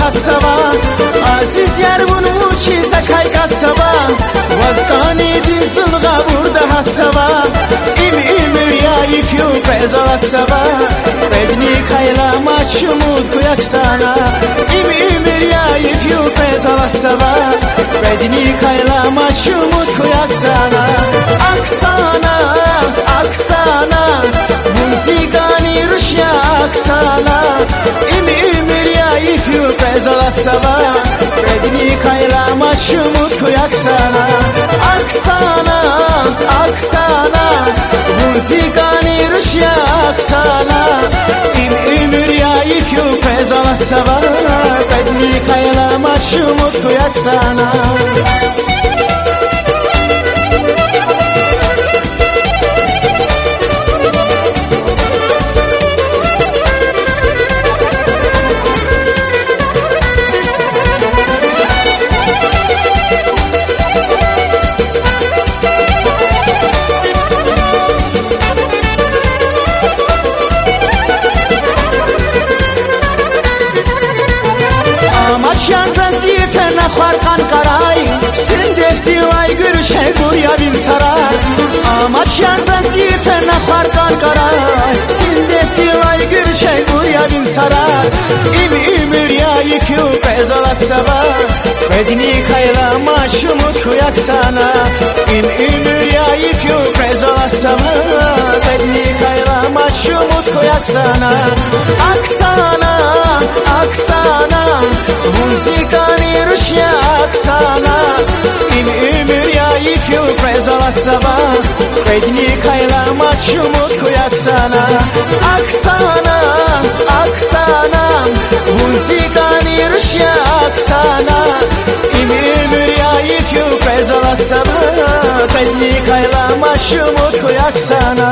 hatsava aziz yer bunu çize kaykasava vazkani dizulga burada hatsava imir ya ifyu pezalasava bedni kayla maçumut kuyak sana imir ya ifyu pezalasava bedni kayla maçumut kuyak sana Oksana Oksana muzikani rusya Oksana imir ya ifyu pezalasava bedni kayla maçumut kuyak sana Oksana Oksana muzikani rusya Oksana imir ya ifyu pezalasava bedni kayla maçumut kuyak sana Xarqan qaray sindefti vay gürüşe burya bin saray amaç yansan sifene xarqan qaray sindefti vay gürüşe burya bin saray imir ya ifyu pezalasava bedni kayla maşumut kuyak sana imir ya ifyu pezalasava bedni kayla maşumut kuyak sana Oksana Oksana muzikani rusya Oksana imir ya ifyu pezalasava bedni kayla maçumut kuyak sana Oksana Oksana muzikani rusya Oksana imir ya ifyu pezalasava bedni kayla maçumut kuyak sana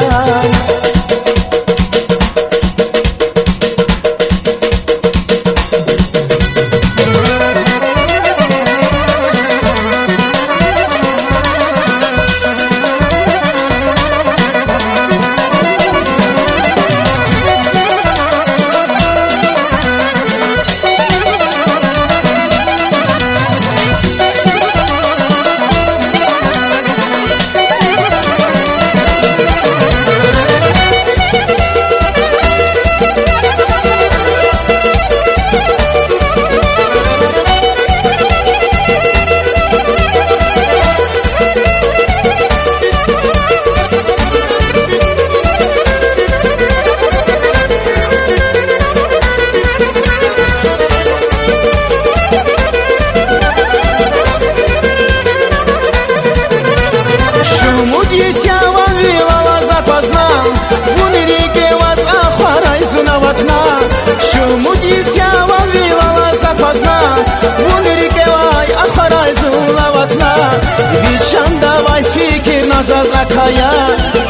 Zakaya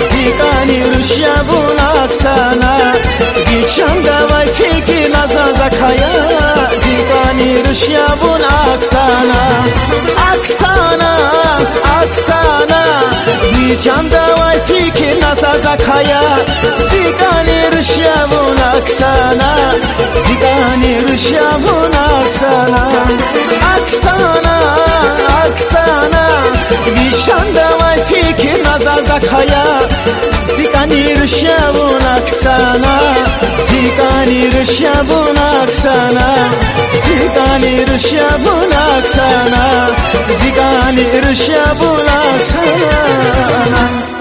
zikani rusya bulak sana geçen davay fikir naza zakaya zikani rusya bulak sana Oksana Oksana geçen davay fikir naza zakaya zikani rusya bulak sana zikani rusya bulak sana Oksana Oksana geçen davay fikir zakaya zikani rusya bunak sana zikani rusya bunak sana zikani rusya bunak sana zikani rusya bunak sana